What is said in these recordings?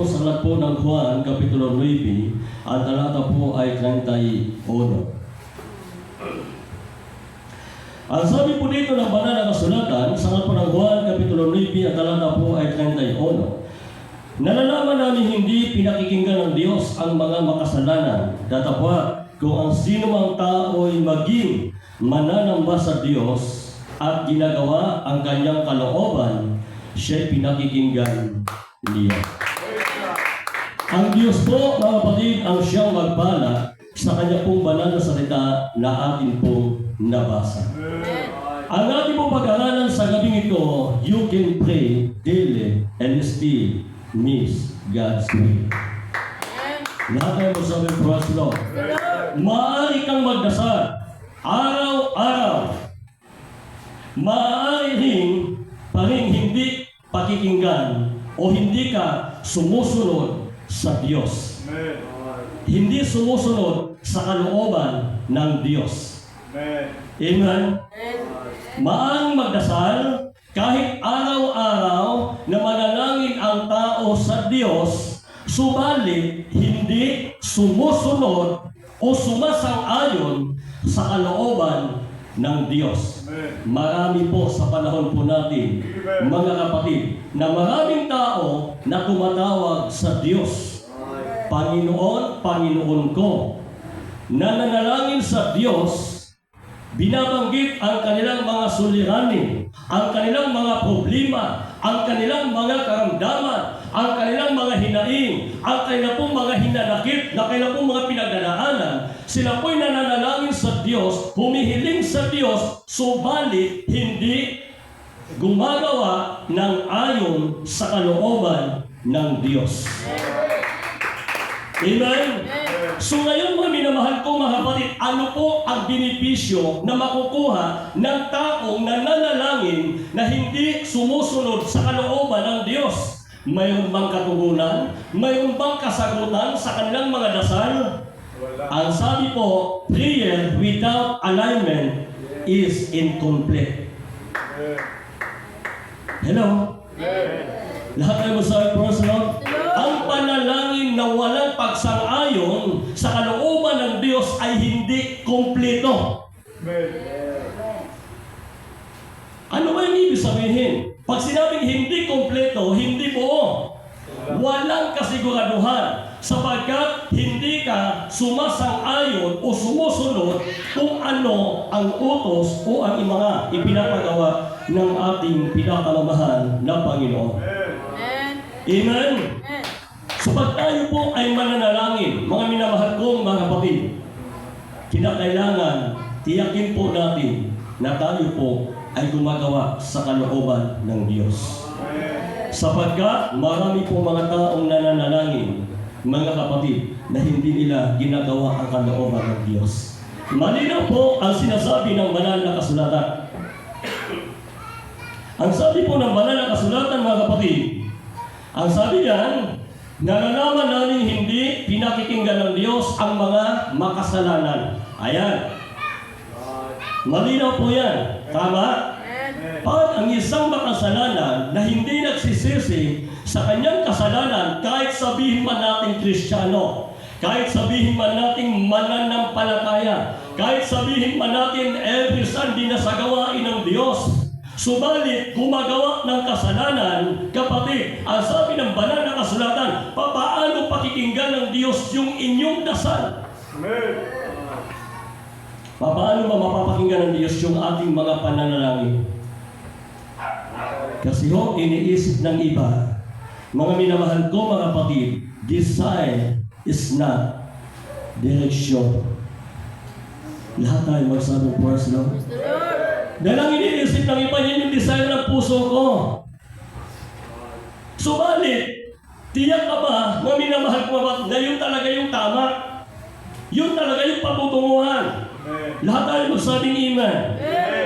po sa aklat po ng Juan, Kapitulo 9, ang talata po ay 31. Ang sabi po dito ng banal na kasulatan, sa aklat po ng Juan, Kapitulo 9, ang talata po ay 31. Nalalaman namin hindi pinakikinggan ng Diyos ang mga makasalanan. Datapwat, kung ang sino mang tao ay maging mananamba sa Diyos at ginagawa ang kanyang kalooban, siya'y pinakikinggan niya. Ang Diyos po, mga kapatid, ang siyang magpala sa kanya pong banal na salita na atin pong nabasa. Ang ating pong pag-aralan sa gabing ito, you can pray daily and still miss God's will. Lahat tayo magsabi, praise the Lord. Maaari kang magdasal araw-araw. Maaari rin paring hindi pakikinggan o hindi ka sumusunod sa Diyos. Hindi sumusunod sa kalooban ng Diyos. Amen. Maaring magdasal kahit araw-araw na manalangin ang tao sa Diyos, subalit hindi sumusunod o sumasang-ayon sa kalooban ng Diyos. Marami po sa panahon po natin, mga kapatid, na maraming tao na tumatawag sa Diyos. Panginoon, Panginoon ko, na nanalangin sa Diyos, binabanggit ang kanilang mga suliranin, ang kanilang mga problema, ang kanilang mga karamdaman, ang kanilang mga hinaing, ang kanilang pong mga hinanakit, na kanilang pong mga pinagdadaanan. Sila po'y nananalangin sa Diyos, humihiling sa Diyos, subalit hindi gumagawa ng ayon sa kalooban ng Diyos. Amen? So ngayon mga minamahal ko mga kapatid, ano po ang benepisyo na makukuha ng taong nananalangin na hindi sumusunod sa kalooban ng Diyos? Mayroon bang katugunan? Mayroon bang kasagutan sa kanilang mga dasal? Ang sabi po, prayer without alignment is incomplete. Hello? Lahat tayo masabi, praise the Lord. Ang panalangin na walang pagsang-ayon sa kalooban ng Diyos ay hindi kumpleto. Ano ba yung ibig sabihin? Pag sinabing hindi kumpleto, hindi buo. Walang kasiguraduhan sapagkat hindi ka sumasang-ayon o sumusunod kung ano ang utos o ang mga ipinapagawa ng ating pinakamamahal na Panginoon. Amen? So pag tayo po ay mananalangin, mga minamahal kong mga kapatid, kinakailangan tiyakin po natin na tayo po ay gumagawa sa kalooban ng Diyos. Sapagkat marami po mga taong nananalangin, mga kapatid, na hindi nila ginagawa ang kalooban ng Diyos. Malinaw po ang sinasabi ng banal na kasulatan. Ang sabi po ng banal na kasulatan, mga kapatid, ang sabi diyan, nalalaman namin hindi pinakikinggan ng Diyos ang mga makasalanan. Ayan. Malinaw po yan. Tama? Pag ang isang makasalanan na hindi nagsisisi sa kanyang kasalanan, kahit sabihin man natin Kristiyano, kahit sabihin man natin mananampalataya, kahit sabihin man natin every Sunday na sa gawain ng Diyos, subalit gumagawa ng kasalanan, kapatid, ang sabi ng banal na kasulatan, papaano pakikinggan ng Diyos yung inyong dasal? Papaano ba mapapakinggan ng Diyos yung ating mga pananalangin? Kasi ho, iniisip ng iba, mga minamahal ko mga kapatid, desire is not direction. Lahat tayo magsabi, praise the Lord. Dahil ang iniisip ng iba, yun yung desire ng puso ko. Subalit, tiyak ka ba, mga minamahal ko ba, na yun talaga yung tama? Yun talaga yung patutunguhan. Lahat tayo magsabing amen.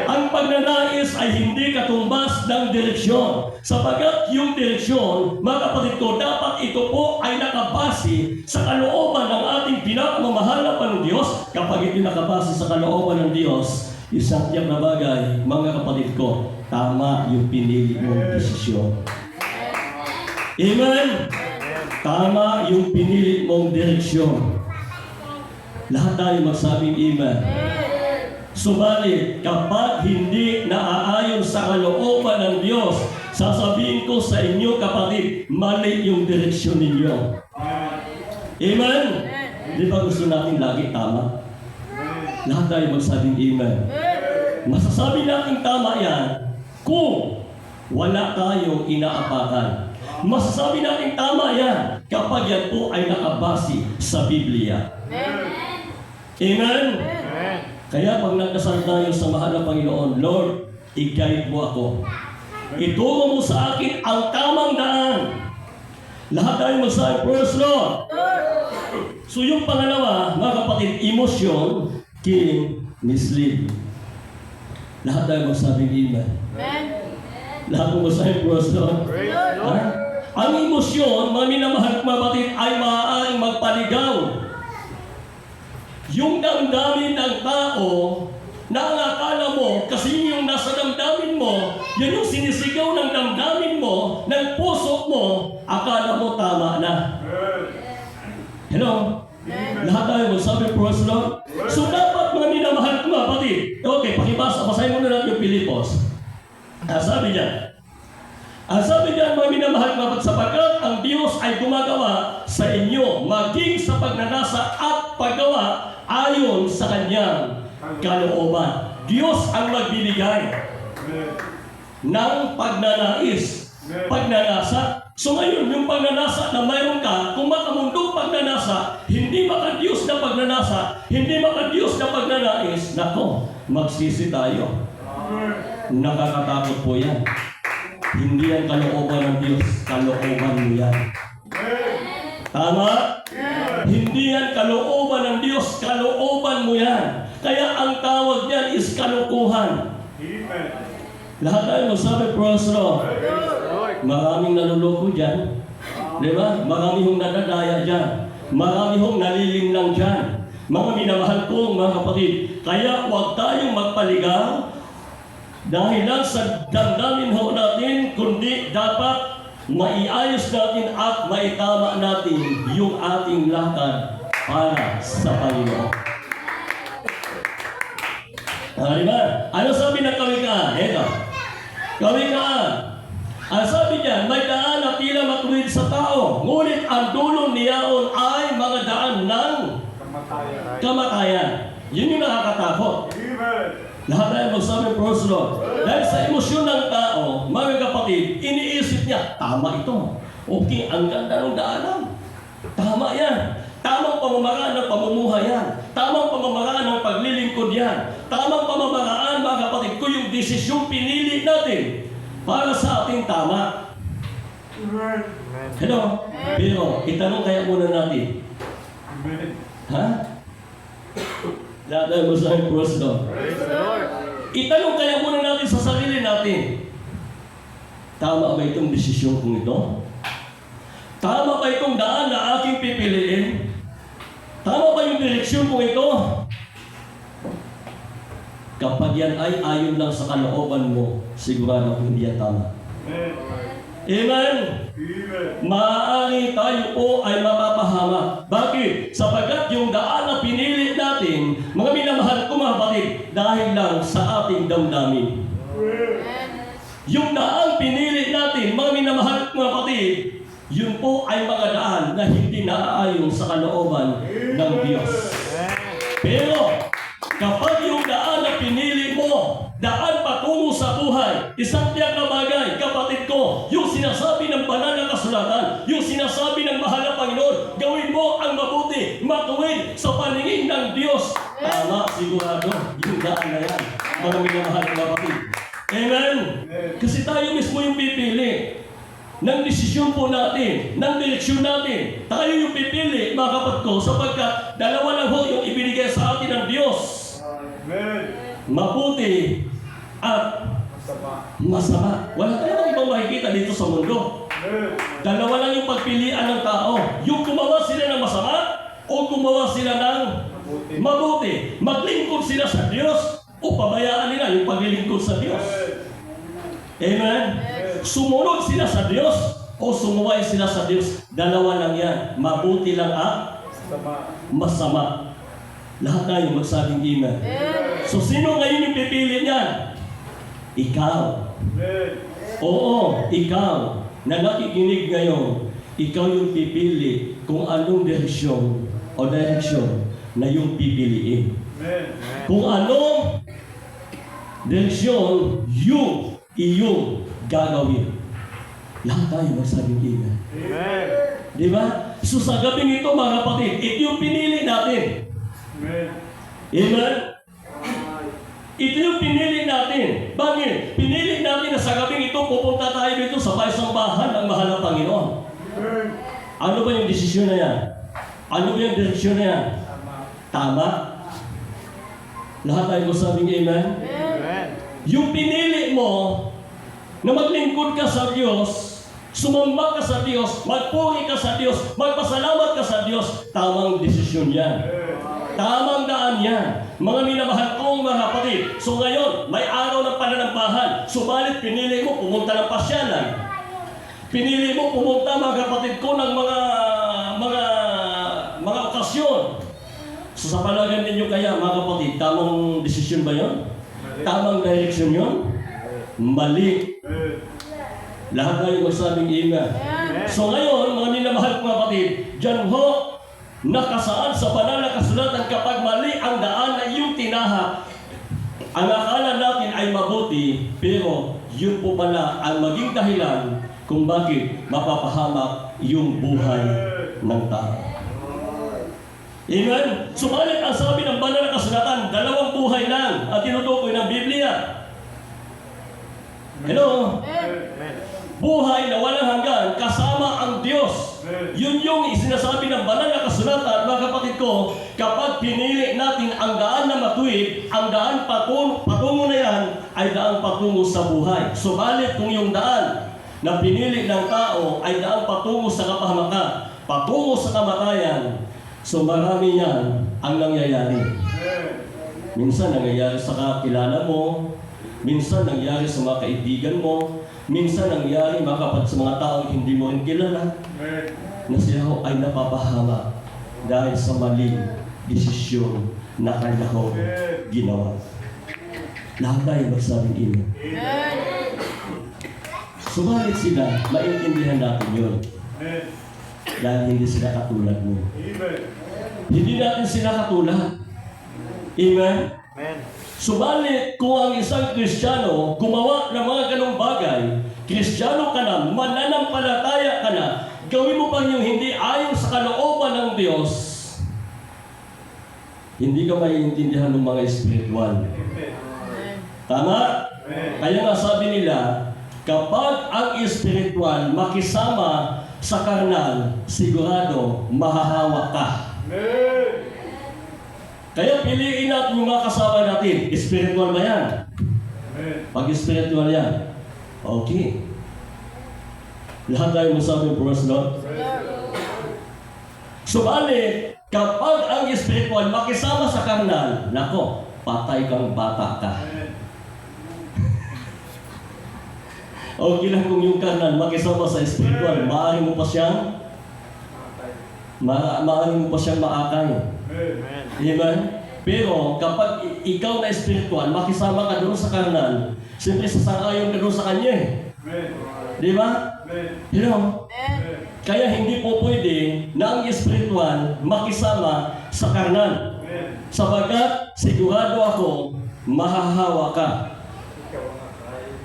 Ang pagnanais ay hindi katumbas ng direksyon. Sapagat yung direksyon, mga kapatid ko, dapat ito po ay nakabase sa kalooban ng ating pinakamamahal na Diyos. Kapag ito nakabase sa kalooban ng Diyos, isang tiyak na bagay, mga kapatid ko, tama yung pinili mong desisyon. Amen? Tama yung pinili mong direksyon. Lahat tayo magsabing amen. Subalit, kapag hindi naaayon sa kalooban ng Diyos, sasabihin ko sa inyo kapatid, mali yung direksyon ninyo. Amen? Di ba gusto natin lagi tama? Lahat tayo magsabing amen. Masasabi natin tama yan kung wala tayong inaapakan. Masasabi natin tama yan kapag yan po ay nakabase sa Biblia. Amen? Kaya pag nagdasal tayo sa mahal na Panginoon, Lord, i-guide mo ako. Ituro mo sa akin ang tamang daan. Lahat tayo magsabi, praise Lord. So yung pangalawa, mga kapatid, emosyon can mislead. Lahat tayo magsabing amen. Lahat mo magsabi, praise Lord. Ang emosyon, mga minamahal mga kapatid, ay maaaring magpaligaw. Yung damdamin ng tao na ang akala mo, kasi yung nasa damdamin mo, yun yung sinisigaw ng damdamin mo, ng puso mo, akala mo tama na. Hello? Lahat tayo magsabi, praise Lord. So dapat mga minamahal mga kapatid, okay, pakibasa, basahin mo na natin yung Pilipos. Sabi niya, ang sabi niya, mga minamahal mga kapatid, sapagkat ang Diyos ay gumagawa sa inyo, maging sa pagnanasa at paggawa ayon sa kanyang kalooban. Diyos ang magbibigay ng pagnanais, pagnanasa. So ngayon, yung pagnanasa na mayroon ka, kung makamundong pagnanasa, hindi maka-Diyos na pagnanasa, hindi maka-Diyos na pagnanais, nako, magsisi tayo. Nakakatakot po yan. Hindi yan kalooban ng Diyos, kalooban mo yan. Tama? Hindi yan kalooban ng Diyos, kalooban mo yan. Kaya ang tawag niyan is kalukuhan. Lahat tayo magsabi, praise Lord. Maraming naluloko dyan. Di ba? Marami hong nadadaya dyan. Marami hong nalilinlang dyan. Mga minamahal kong mga kapatid, kaya huwag tayong magpaligaw dahil lang sa damdamin ho natin, kundi dapat maiayos natin at maitama natin yung ating lakad para sa Panginoon. Diba? Ano sabi ng kawikaan? Ito. Kawikaan. Ang sabi niya, may daan na tila matuwid sa tao, ngunit ang dulo niyaon ay mga daan ng kamatayan. Yun yung nakakatakot. Lahat tayo magsabi, praise Lord. Dahil sa emosyon ng tao, mga kapatid, iniisip niya, tama ito. Okay, ang ganda ng daanan. Tama yan. Tamang pamamaraan ng pamumuhay yan. Tamang pamamaraan ng paglilingkod yan. Tamang pamamaraan, mga kapatid, kung yung desisyong pinili natin para sa ating tama. Hello? Pero, itanong kaya muna natin. Ha? Lahat tayo magsabi, praise Lord. Itanong kaya muna natin sa sarili natin, tama ba itong desisyon kong ito? Tama ba itong daan na aking pipiliin? Tama ba yung direksyon kong ito? Kapag yan ay ayon lang sa kalooban mo, sigurado hindi yan tama. Amen? Maaari tayo po ay mapapahamak. Bakit? Sapagkat yung daan na pinili natin, mga minamahal ko mga kapatid, dahil lang sa ating damdamin. Yung daan pinili natin, mga minamahal ko mga kapatid, yun po ay mga daan na hindi naaayon sa kalooban ng Diyos. Pero, kapag yung daan na pinili mo, daan patungo sa buhay, isang tiyak na bagay, kapatid ko, yung sinasabi ng banal na kasulatan, yung sinasabi ng mahal na Panginoon, gawin mo ang mabuti, matuwid sa paningin ng Diyos. Tama, sigurado, yung daan na yan. Mga minamahal na kapatid. Amen? Kasi tayo mismo yung pipili ng desisyon po natin, ng direksyon natin. Tayo yung pipili, mga kapatid ko, sapagkat dalawa lang ho yung ibinigay sa atin ng Diyos. Mabuti at masama. Wala tayong ibang makikita dito sa mundo. Dalawa lang yung pagpilian ng tao. Yung gumawa sila ng masama o gumawa sila ng mabuti. Maglingkod sila sa Diyos o pabayaan nila yung paglilingkod sa Diyos. Amen? Sumunod sila sa Diyos o sumuway sila sa Diyos. Dalawa lang yan. Mabuti lang at masama. Lahat tayo magsabing amen. So sino ngayon yung pipili niyan? Ikaw. Oo, ikaw na nakikinig ngayon, ikaw yung pipili kung anong direksyon na yung pipiliin. Kung anong direksyon yung iyong gagawin. Lahat tayo magsabing amen. Di ba? So sa gabing ito mga kapatid, ito yung pinili natin. Amen? Ito yung pinili natin. Bakit? Pinili natin na sa gabing ito, pupunta tayo dito sa paisambahan ng mahal na Panginoon. Ano ba yung desisyon na yan? Ano ba yung direksyon na yan? Tama? Lahat tayo masabing amen? Yung pinili mo na maglingkod ka sa Diyos, sumamba ka sa Diyos, magpuri ka sa Diyos, magpasalamat ka sa Diyos, tamang desisyon yan. Tamang daan yan. Mga minamahal kong mga kapatid. So ngayon, may araw ng pananampahan. Subalit pinili mo pumunta ng pasyalan. Pinili mo pumunta mga kapatid ko ng mga okasyon. So sa palagay ninyo kaya mga kapatid, tamang desisyon ba yun? Tamang direksyon yun? Mali. Lahat tayo magsabing amen. So ngayon, mga minamahal kong kapatid, dyan ho, nakasaan sa banal na kasulatan kapag mali ang daan na iyong tinahak, ang akala natin ay mabuti, pero yun po pala ang maging dahilan kung bakit mapapahamak yung buhay ng tao. Amen? Subalit ang sabi ng banal na kasulatan, dalawang buhay lang ang tinutukoy ng Biblia. Hello? Buhay na walang hanggan kasama ang Diyos. Yun yung isinasabi ng banal na kasulatan, mga kapatid ko, kapag pinili natin ang daan na matuwid, ang daan patungo na yan ay daan patungo sa buhay. Subalit kung yung daan na pinili ng tao ay daan patungo sa kapahamakan, patungo sa kamatayan, so marami yan ang nangyayari. Minsan nangyayari sa kakilala mo, minsan nangyayari sa mga kaibigan mo, minsan nangyari mga kapatid sa mga taong hindi mo rin kilala, na sila ay napapahama dahil sa maling desisyon na kanya ho ginawa. Lahat tayo magsabing amen. Subalit sila, maintindihan natin yun. Dahil hindi sila katulad mo. Hindi natin sila katulad. Amen? Subalit, kung ang isang Kristiyano gumawa ng mga ganong bagay, Kristiyano ka na, mananampalataya ka na, gawin mo pa yung hindi ayon sa kalooban ng Diyos, hindi ka maiintindihan ng mga espiritual. Tama? Kaya nga sabi nila, kapag ang espiritual makisama sa karnal, sigurado mahahawa ka. Kaya piliin natin yung mga kasama natin. Spiritual ba yan? Pag spiritual yan, okay. Lahat tayo masabi, praise Lord. Subalit, kapag ang spiritual makisama sa karnal, nako, patay kang bata ka. Okay lang kung yung karnal makisama sa spiritual, maaari mo pa siyang maakay. Amen? Pero kapag ikaw na spiritual, makisama ka doon sa karnal, siyempre sasang-ayon ka doon sa kanya eh. Di ba? You know? Kaya hindi po pwede na ang spiritual makisama sa karnal. Sabagat sigurado ako, mahahawa ka.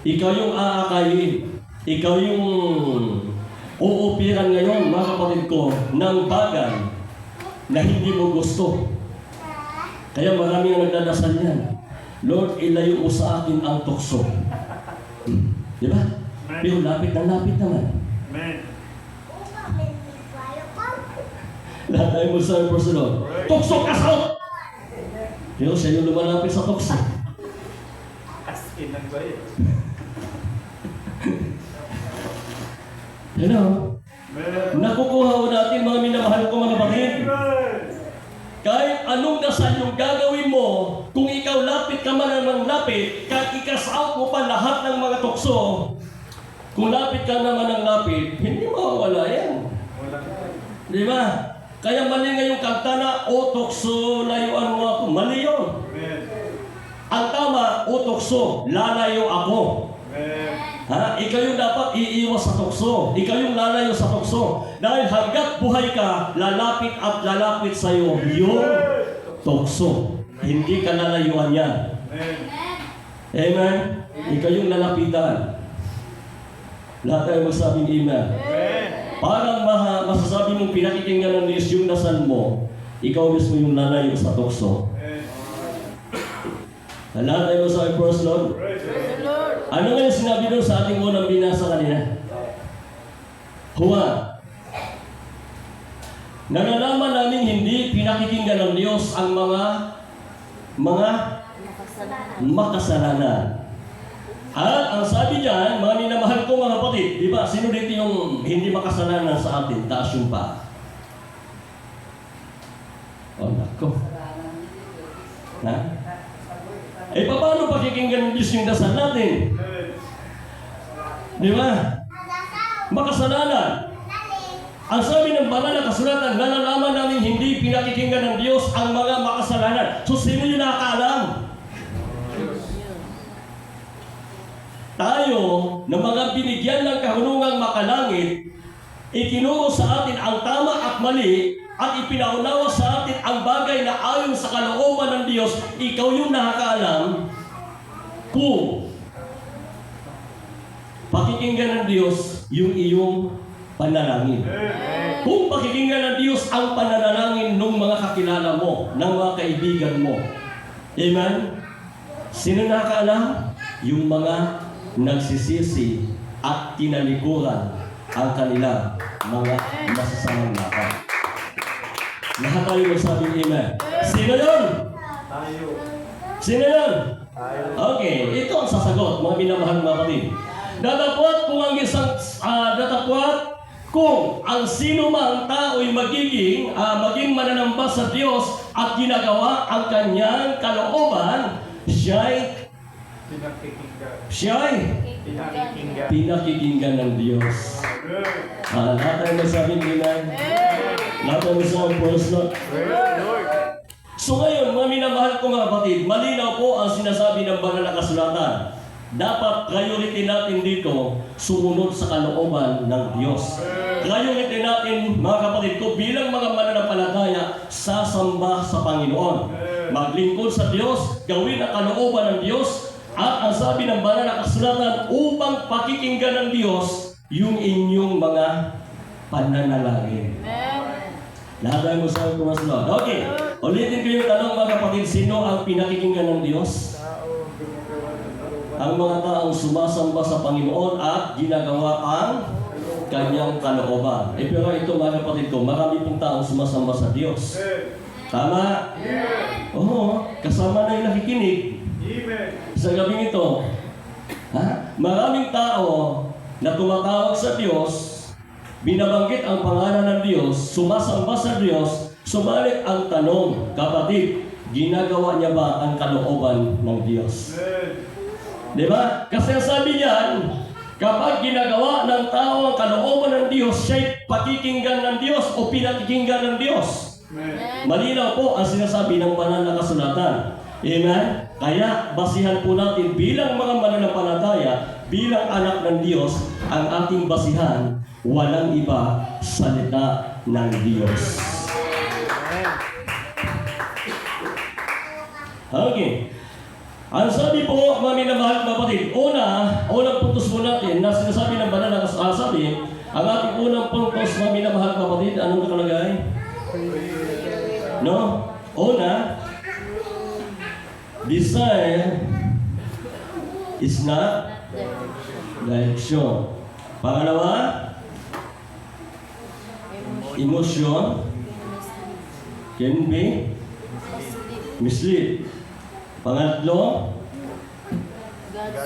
Ikaw yung aakayin. Ikaw yung uupiran ngayon, mga kapatid ko, ng bagay na hindi mo gusto. Kaya marami ang nagdadasal yan. Lord, ilayo mo sa akin ang tukso. Di ba? Pero lapit naman. Lahat tayo mo sa Lord. Tukso ka sa! Pero siya yung lumalapit sa tukso. As in ang bayo. Hello? Nakukuha ko natin mga minamahal ko mga kapatid. Kahit anong dasal yung gagawin mo, kung ikaw lapit ka man ng lapit, kahit ikasaut mo pa lahat ng mga tukso, Kung lapit ka naman ng lapit, hindi mawawala yan. Wala ka. Di ba? Kaya mali nga yung kanta na, o tukso, layuan mo ako. Mali yun. Amen. Ang tama, o tukso, lalayo ako. Amen. Ha? Ikaw yung dapat iiwas sa tukso. Ikaw yung lalayo sa tukso. Dahil hanggat buhay ka, lalapit at lalapit sa iyo yung tukso. Hindi ka lalayuan yan. Amen. Amen? Ikaw yung lalapitan. Lahat tayo magsabing amen. Amen. Parang masasabi mong pinakikinggan ng Diyos yung dasal mo, ikaw mismo yung lalayo sa tukso. Amen. Lahat tayo magsabing first Lord. Praise the Lord. Ano nga yung sinabi doon sa ating unang binasa kanina? Juan. Nalalaman namin hindi pinakikinggan ng Diyos ang mga makasalanan. At ang sabi diyan, mga minamahal ko mga kapatid, di ba, sino dito yung hindi makasalanan sa atin? Taas yung pa. Oh, nako. Ha? Eh, paano pakikinggan ng Diyos yung dasal natin? Di ba? Makasalanan. Ang sabi ng banal na kasulatan, nalalaman namin hindi pinakikinggan ng Diyos ang mga makasalanan. So, sino yung nakakaalam? Tayo, na mga binigyan ng kahulungang makalangit, itinuro sa atin ang tama at mali, at ipinaunawa sa atin ang bagay na ayon sa kalooban ng Diyos. Ikaw yung nakakaalam kung pakikinggan ng Diyos yung iyong panalangin. Kung pakikinggan ng Diyos ang pananalangin ng mga kakilala mo, ng mga kaibigan mo. Amen? Sino nakakaalam? Yung mga nagsisisi at tinalikuran ang kanilang mga masasamang lakad. Lahat tayo magsabing amen. Sino yun? Tayo. Sino yun? Tayo. Okay, ito ang sasagot, mga minamahal mga kapatid. Datapwat kung ang sino mang tao'y maging mananamba sa Diyos at ginagawa ang kanyang kalooban, siya'y Pinakikinggan. pinakikinggan ng Diyos. Lahat tayo magsabing amen. Lahat tayo magsabing praise Lord. So ngayon, mga minamahal ko mga kapatid, malinaw po ang sinasabi ng banal na kasulatan. Dapat priority natin dito, sumunod sa kalooban ng Diyos. Priority natin, mga kapatid ko, bilang mga mananampalataya, sasamba sa Panginoon. Maglingkod sa Diyos, gawin ang kalooban ng Diyos, at ang sabi ng banal na kasulatan, upang pakikinggan ng Diyos yung inyong mga pananalangin. Lahat tayo masabi ko mas Lord. Okay, ulitin ko yung tanong mga kapatid, sino ang pinakikinggan ng Diyos? Ang mga taong sumasamba sa Panginoon at ginagawa ang kanyang kalooban. Eh pero ito mga kapatid ko, marami pong taong sumasamba sa Diyos. Tama? Oo, kasama na yung nakikinig. Sa gabing ito, maraming tao na tumatawag sa Diyos, binabanggit ang pangalan ng Diyos, sumasamba sa Diyos, subalit ang tanong, kapatid, ginagawa niya ba ang kalooban ng Diyos? Di ba? Kasi ang sabi niyan, kapag ginagawa ng tao ang kalooban ng Diyos, siya'y pakikinggan ng Diyos o pinakikinggan ng Diyos. Malinaw po ang sinasabi ng banal na kasulatan. Amen? Kaya basihan po natin bilang mga mananampalataya, bilang anak ng Diyos, ang ating basihan, walang iba, salita ng Diyos. Okay. Ang sabi po, mga minamahal na kapatid, unang puntos po natin na sinasabi ng banal na kasabi, ang ating unang puntos, mga minamahal na kapatid, anong nakalagay? No? Una, desire is not direction. Pangalawa, emotion can be mislead. Pangatlo,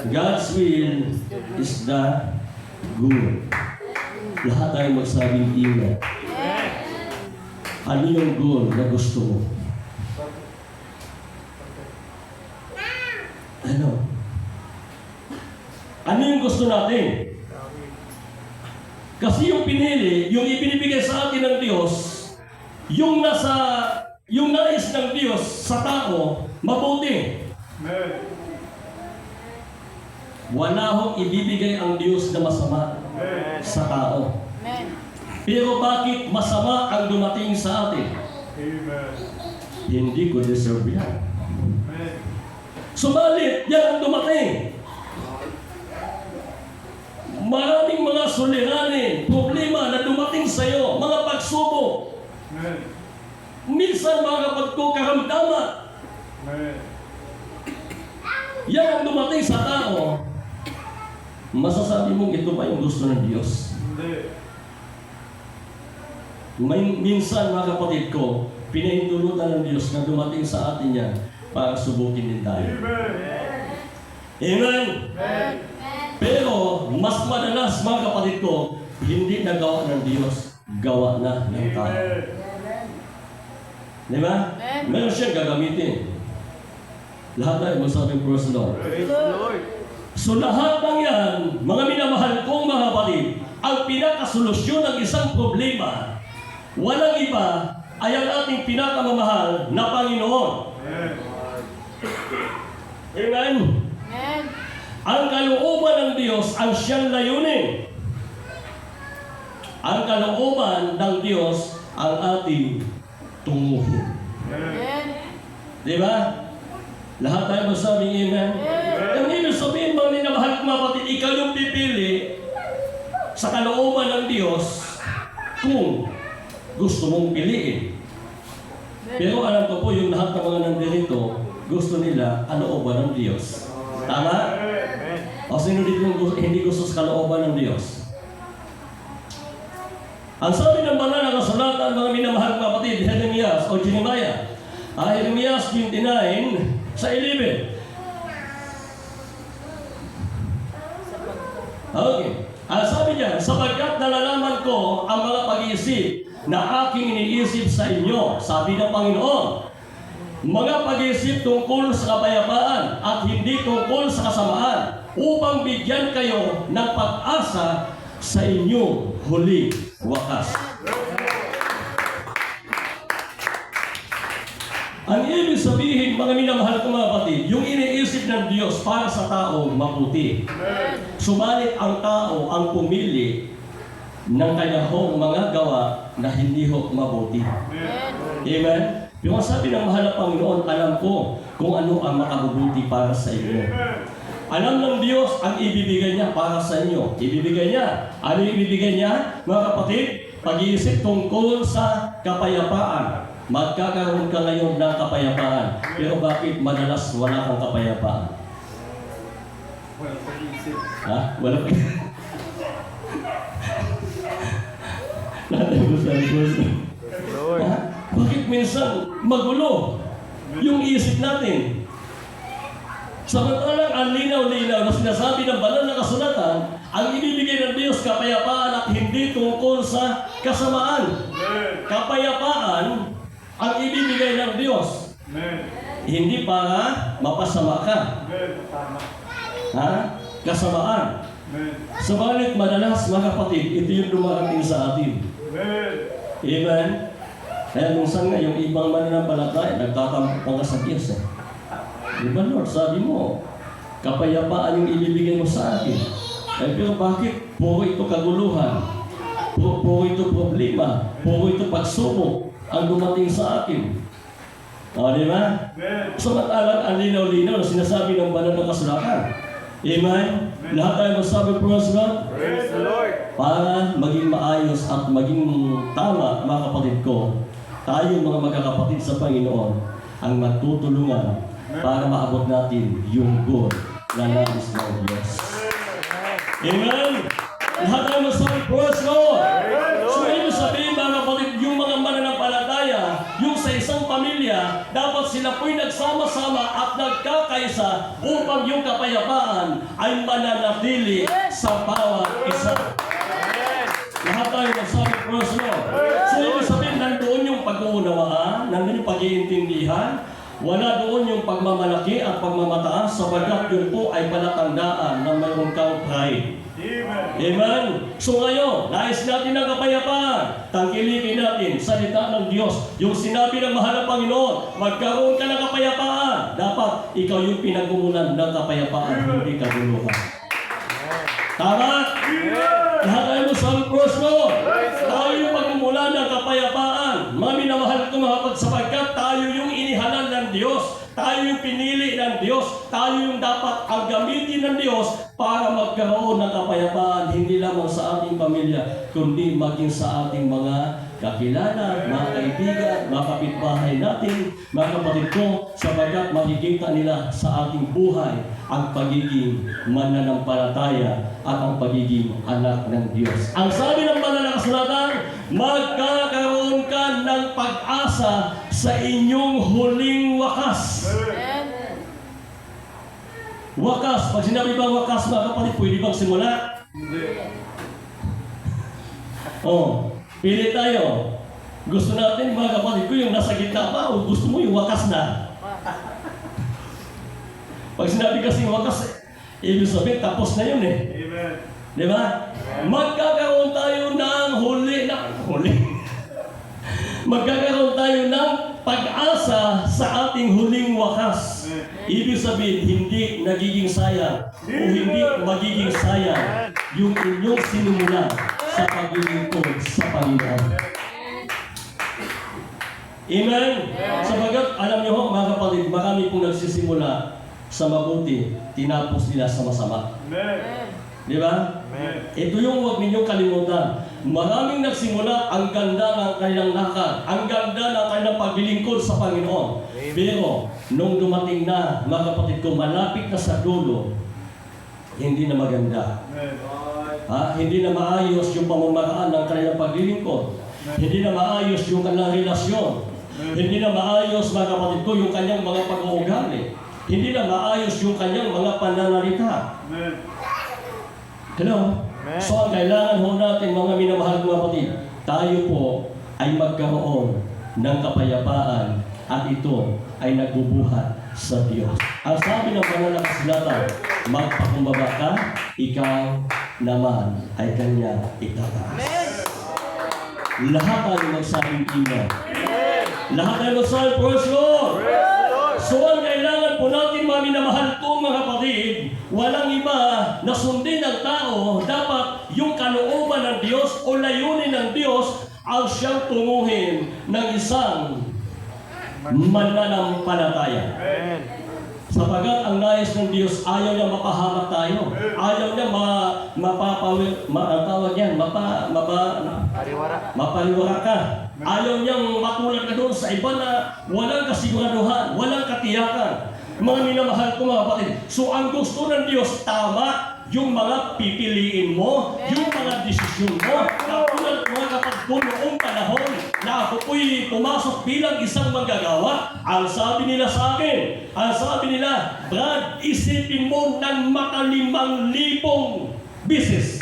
God's will is the good. Lahat tayo magsabing amen. Ano yung goal na gusto mo? Ano? Ano yung gusto natin? Kasi yung pinili, yung ibinibigay sa atin ng Diyos, yung nais ng Diyos sa tao, mabuti. Amen. Wala hong ibibigay ang Diyos na masama Amen. sa tao. Amen. Pero bakit masama ang dumating sa atin? Amen. Hindi ko deserve yan. Amen. Subalit, yan ang dumating. Maraming mga suliranin, problema na dumating sa iyo, mga pagsubok. Amen. Minsan mga kapag ko karamdaman, Amen. yan ang dumating sa tao. Masasabi mong ito ba yung gusto ng Diyos? Hindi. Minsan mga kapatid ko, pinahintulutan ng Diyos na dumating sa atin yan para subukin din tayo. Amen. Amen? Amen. Pero mas madalas mga kapatid ko, hindi na gawa ng Diyos, gawa na ng tao. Amen. Di ba? Amen. Meron siyang gagamitin. Lahat tayo masabi praise the Lord. Praise the Lord. So lahat ng yan, mga minamahal kong mga kapatid, ang pinakasolusyon ng isang problema, walang iba ay ang ating pinakamamahal na Panginoon. Amen. Amen? Amen. Ang kalooban ng Diyos ang siyang layunin. Ang kalooban ng Diyos ang ating tunguhin. Amen. Di ba? Lahat tayo masabing amen? Ang ibig sabihin mga minamahal kong mga kapatid, ikaw yung pipili sa kalooban ng Diyos kung gusto mong piliin. Pero alam ko po yung lahat ng mga nandirito, gusto nila kalooban ng Diyos. Tama? Amen. O sino dito yung hindi gusto sa kalooban ng Diyos? Ang sabi ng banal na kasulatan, mga minamahal mga kapatid, Jeremias o Jeremiah, Jeremias 29 sa 11. Okay. Ang sabi niya, sapagkat nalalaman ko ang mga pag-iisip na aking iniisip sa inyo, sabi ng Panginoon, mga pag-iisip tungkol sa kapayapaan at hindi tungkol sa kasamaan, upang bigyan kayo ng pag-asa sa inyong huli wakas. Ang ibig sabihin, mga minamahal ko mga kapatid, yung iniisip ng Diyos para sa tao, mabuti. Subalit ang tao ang pumili ng kanyang mga gawa na hindi ho mabuti. Amen? Yung sabi ng mahal na Panginoon, alam ko kung ano ang makabubuti para sa inyo. Alam ng Diyos ang ibibigay niya para sa inyo. Ibibigay niya. Ano yung ibibigay niya? Mga kapatid, pag-iisip tungkol sa kapayapaan. Magkakaroon ka ngayon ng kapayapaan. Pero bakit madalas wala kang kapayapaan? Walang pag-iisip. Ha? Wala pa. Natin mo sa Lord. Ha? Bakit minsan magulo yung isip natin? Samantalang ang linaw-linaw na sinasabi ng banal na kasulatan, ang ibibigay ng Diyos kapayapaan at hindi tungkol sa kasamaan. Amen. Kapayapaan ang ibibigay ng Diyos. Amen. Hindi para mapasama ka. Amen. Tama. Ha? Kasamaan. Amen. Subalit madalas mga kapatid, ito yung dumarating sa atin. Amen. Amen? Kaya minsan nga yung ibang mananampalataya, nagtatampo ka sa Diyos eh. Di ba Lord, sabi mo, kapayapaan yung ibibigay mo sa akin. Eh, pero bakit puro ito kaguluhan? Puro ito problema? Puro ito pagsubok ang dumating sa akin? O, di ba? Amen. Samantalang ang linaw-linaw na sinasabi ng banal na kasulatan. Amen? Lahat tayo masabi, praise God, Praise the Lord. para maging maayos at maging tama, mga kapatid ko, tayo mga magkakapatid sa Panginoon ang magtutulungan para maabot natin yung goal na nais ng Diyos. Amen? Lahat tayo masabi, praise God. So, ibig sabihin mga kapatid, yung mga mananampalataya, yung sa isang pamilya, dapat sila po'y nagsama-sama at nagkakaisa upang yung kapayapaan ay mananatili sa bawat isa. Lahat tayo magsabi, praise God. So, ibig sabihin, nandoon yung pag-uunawaan, nandoon yung pag-iintindihan, wala doon yung pagmamalaki at pagmamataas sapagkat yun po ay palatandaan na mayroon kang pride. Amen. So ngayon, nais natin ng kapayapaan. Tangkilikin natin salita ng Diyos. Yung sinabi ng mahal na Panginoon, magkaroon ka ng kapayapaan. Dapat ikaw yung pinagmumulan ng kapayapaan, hindi kaguluhan. Tama? Lahat tayo mo sa cross mo. Tayo yung pagmumulan ng kapayapaan. Mga minamahal ko mga sapagkat tayo yung inihalal ng Diyos. Tayo yung pinili ng Diyos. Tayo yung dapat ang gamitin ng Diyos para magkaroon ng kapayapaan. Hindi lamang sa ating pamilya, kundi maging sa ating mga kakilala, mga kaibigan, mga kapitbahay natin, mga kapatid ko, sapagkat makikita nila sa ating buhay ang pagiging mananampalataya at ang pagiging anak ng Diyos. Ang sabi ng banal na kasulatan, magkakaroon ka ng pag-asa sa inyong huling wakas. Wakas. Pag sinabi bang wakas, mga kapatid, pwede bang simula? Hindi. Oh, pili tayo. Gusto natin, mga kapatid ko, yung nasa gitna pa, o gusto mo yung wakas na? Pag sinabi kasi wakas, ibig sabihin, tapos na yun eh. Amen. Di ba? Magkakaroon tayo ng huli. Magkakaroon tayo ng pag-asa sa ating huling wakas. Ibig sabihin, hindi nagiging sayang o hindi magiging sayang yung inyong sinimula sa paglilingkod sa Panginoon. Amen? Sabagat, alam niyo ho, mga kapatid, marami pong nagsisimula sa mabuti, tinapos nila sa masama. Amen. Di ba? Amen. Ito yung huwag ninyong kalimutan. Maraming nagsimula, ang ganda ng kanilang lakad, ang ganda ng kanilang paglilingkod sa Panginoon. Pero, nung dumating na, mga kapatid ko, malapit na sa dulo, hindi na maganda. Hindi na maayos yung pamamaraan ng kanilang paglilingkod. Hindi na maayos yung kanilang relasyon. Hindi na maayos, mga kapatid ko, yung kanyang mga pag-uugali. Hindi na maayos yung kanyang mga pananalita. Amen. Hello? Amen. So, ang kailangan ho natin, mga minamahal mga kapatid, tayo po ay magkaroon ng kapayapaan at ito ay nagbubuhat sa Diyos. Ang sabi ng banal na kasulatan, magpakumbaba ka, ikaw naman ay kanya itataas. Lahat tayo magsabing Amen. Lahat tayo magsabing Praise Lord. So ang kailangan po natin, mga minamahal ko mga kapatid, walang iba na sundin ng tao, dapat yung kalooban ng Diyos o layunin ng Diyos ang siyang tunguhin ng isang mananampalataya. Amen. Sapagat ang nais ng Diyos, ayaw niya mapahamak tayo. Ayaw niya mapaliwara ka. Ayaw niyang matulad ka doon sa iba na walang kasiguraduhan, walang katiyakan. Mga minamahal ko mga kapatid, so ang gusto ng Diyos, tama yung mga pipiliin mo, yung mga desisyon mo. Katulad mga kapatid ko noong panahon na ako po'y pumasok bilang isang manggagawa, ang sabi nila sa akin, Brad, isipin mo ng maka5,000 business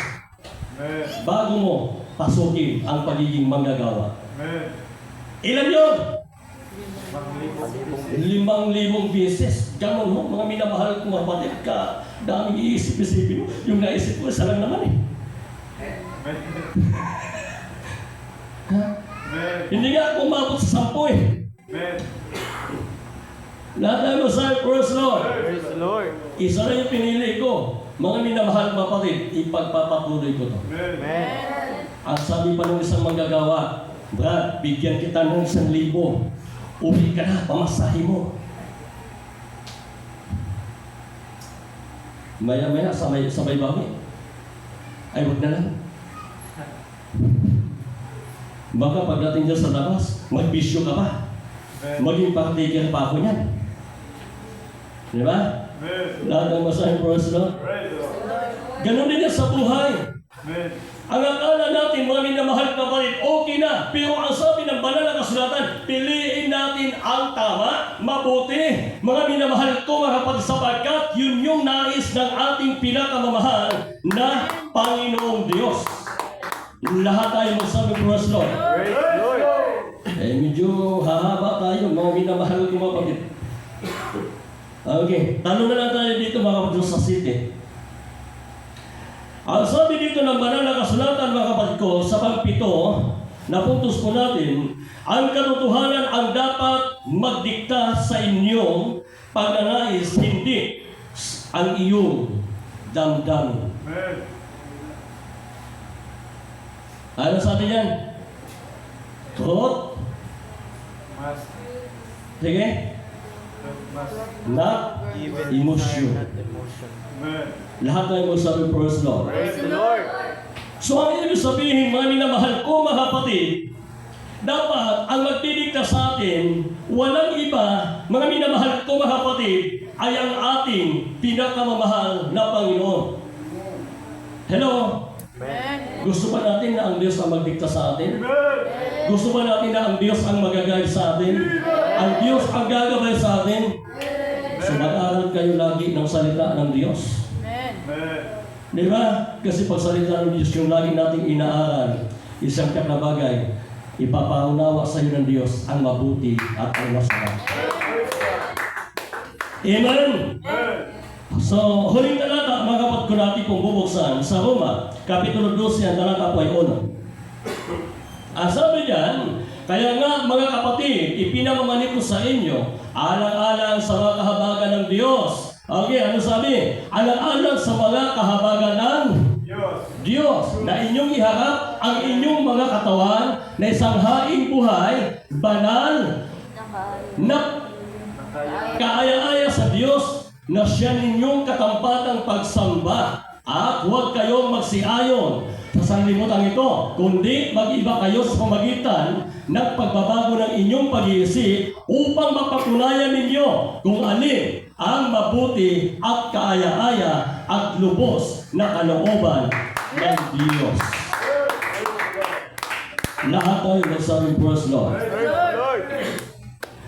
bago mo pasukin ang pagiging manggagawa. Amen. Ilan yun? 5,000 beses. Ganon mo, mga minamahal ko mga kapatid ka. Daming iisip-isipin mo. Yung naisip ko, isa lang naman eh. Hindi nga ako umabot sa 10 eh. Amen. Lahat tayo masabi, Praise Lord. Praise the Lord. Isa na yung pinili ko. Mga minamahal mga kapatid, ipagpapatuloy ko to. Amen. Ang sabi pa ng isang manggagawa, Brad, bigyan kita ng 1,000. Uwi ka na, pamasahe mo. Maya-maya, sabay bawi. Ay, wag na lang. Baka pagdating dyan sa labas, magbisyo ka pa. Maging partaker pa ako niyan. Di ba? Amen. Lahat ng masahe, Praise the Lord. Praise the Lord. Ganon din yan sa buhay. Amen. Ang akala natin, mga minamahal na kapatid, okay na. Pero ang sabi ng banal na kasulatan, piliin natin ang tama, mabuti. Mga minamahal ko, mga kapatid, sapagkat yun yung nais ng ating pinakamamahal na Panginoong Diyos. Lahat tayo magsabi, Praise Lord. Praise the Lord. Medyo hahaba tayo, mga minamahal ko, mga kapatid. Okay, tanong na lang tayo dito, mga kapatid, sa city. Ang sabi dito ng banal na kasulatan, mga kapatid ko, sa pagpito, na puntos po natin, ang katotohanan ang dapat magdikta sa inyong pagnanais, hindi ang iyong damdamin. Amen. Ano sabi niyan? Truth? Mas. Sige? Mas. Not emotion. Amen. Lahat tayo magsabi, praise Lord. Praise the Lord. So ang ibig sabihin, mga minamahal ko, mga kapatid, dapat ang magdidikta sa atin, walang iba, mga minamahal ko, mga kapatid, ay ang ating pinakamamahal na Panginoon. Hello? Gusto ba natin na ang Diyos ang magdikta sa atin? Amen. Gusto ba natin na ang Diyos ang magagay sa atin? Ang Diyos ang gagabay sa atin? So mag-aral kayo lagi ng salita ng Diyos. Amen. Di ba? Kasi pag salita ng Diyos yung lagi nating inaaral, isang kakabagay, ipapaunawa sa iyo ng Diyos ang mabuti at ang masarap. Amen? So, huling talata, mga kapatid ko natin pong bubuksan sa Roma, Kapitulo 12, ang talata po ay 1. Ang sabi diyan, kaya nga mga kapatid, ipinamamani ko sa inyo, alang-alang sa mga kahabagan ng Diyos. Okay, ano sabi? Alang-alang sa mga kahabagan ng Diyos na inyong iharap ang inyong mga katawan na isang haing buhay, banal, na kaaya-aya sa Diyos na siya ninyong katampatang pagsamba. At huwag kayong magsiayon sa sanlibutan ito, kundi mag-iba kayo sa pamagitan ng pagbabago ng inyong pag-iisip upang mapatunayan ninyo kung alin ang mabuti at kaaya-aya at lubos na kalooban ng Diyos. Lahat tayo magsabing praise Lord.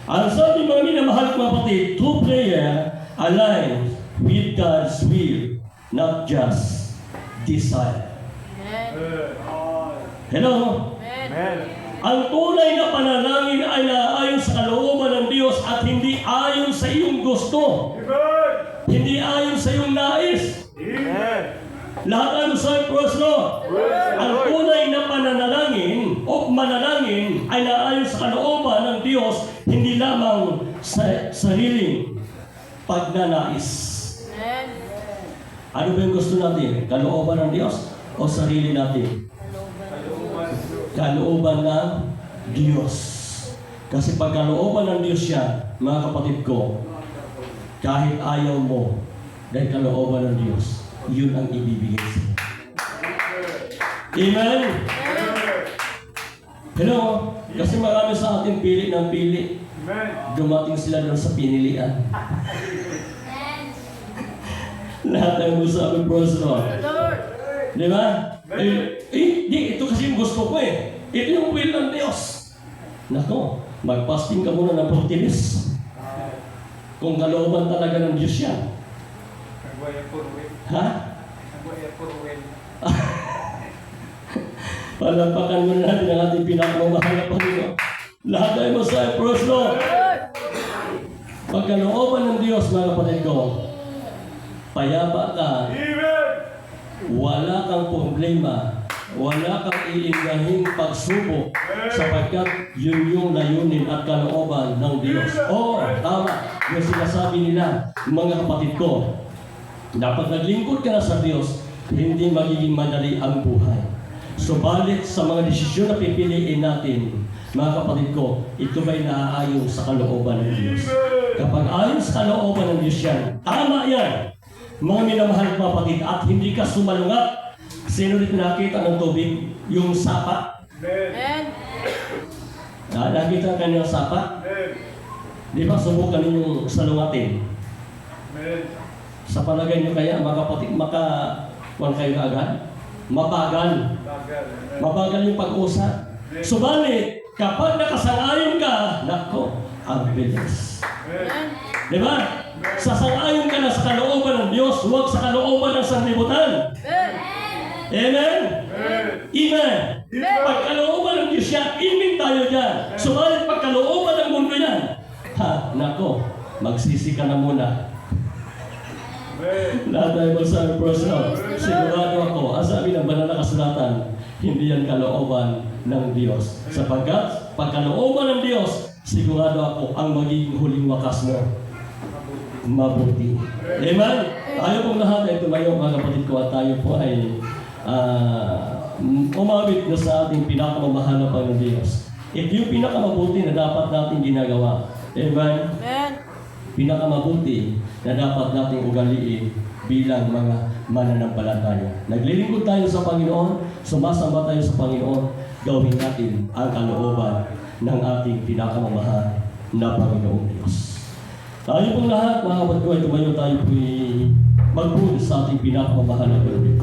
Ang sabi mga minamahal ko kapatid, true prayer aligns with God's will, not just desire. Hello? Amen. Ang tunay na panalangin ay naayon sa kalooban ng Diyos at hindi ayon sa iyong gusto. Amen. Hindi ayon sa iyong nais. Amen. Lahat ay sa praise Lord. Ang tunay na pananalangin o manalangin ay naayon sa kalooban ng Diyos, hindi lamang sa sariling pagnanais. Ano ba yung gusto natin? Kalooban ng Diyos o sarili natin? Kalooban ng Diyos. Kasi pag kalooban ng Diyos siya, mga kapatid ko, kahit ayaw mo, dahil kalooban ng Diyos, yun ang ibibigay sa'yo. Amen? Hello? Kasi marami sa atin pili ng pili. Amen. Dumating sila doon sa pinilian. Lahat ay masabi, praise the Lord. Di ba? Ito kasi yung gusto ko eh. Ito yung will ng Diyos. Nako, mag-fasting ka muna ng 40 days. Kung kalooban talaga ng Diyos yan. Ha? Palapakan mo na natin ang ating pinakamamahal na Panginoon. Lahat ay masabi, praise the Lord. Pag kalooban ng Diyos, mga kapatid ko, payapa ka, wala kang problema, wala kang iingahing pagsubok sapagkat yun yung layunin at kalooban ng Diyos. Tama, yung sinasabi nila, mga kapatid ko, dapat naglingkod ka na sa Diyos, hindi magiging madali ang buhay. Subalit sa mga desisyon na pipiliin natin, mga kapatid ko, ito ba'y naaayon sa kalooban ng Diyos? Kapag ayon sa kalooban ng Diyos yan, tama yan, mga minamahal kapatid, at hindi ka sumalungat. Sino dito nakita ng tubig? Yung sapa. Nakita ka ng sapa? Di ba subukan ninyong salungatin? Sa palagay niyo kaya, mga kapatid, makakuha kayo agad? Mabagal. Mabagal yung pag-usap. Subalit, kapag nakasang-ayon ka, nako, ang bilis. Di ba? Sasang-ayon ka na sa kalooban ng Diyos, huwag sa kalooban ng sanlibutan. Amen? Amen. Pag kalooban ng Diyos yan, imin tayo dyan. Subalit pag kalooban ng mundo yan, nako, magsisi ka na muna. Lahat tayo magsabi, personal. Sigurado ako, ang sabi ng banal na kasulatan, hindi yan kalooban ng Diyos. Sapagkat, pagkalooban ng Diyos, sigurado ako ang magiging huling wakas mo. Mabuti. Amen? Tayo pong lahat ay tumayo, mga kapatid ko, at tayo po ay umawit na sa ating pinakamamahal na Panginoon Diyos. Ito yung pinakamabuti na dapat natin ginagawa. Amen? Amen. Pinakamabuti na dapat nating ugaliin bilang mga mananampalataya. Naglilingkod tayo sa Panginoon, sumasamba tayo sa Panginoon, gawin natin ang kalooban ng ating pinakamamahal na Panginoong Diyos. Tayo pong lahat, mga kapatid ko, ay tumayo tayo po'y magbuhos sa ating pinakamamahal na Panginoon.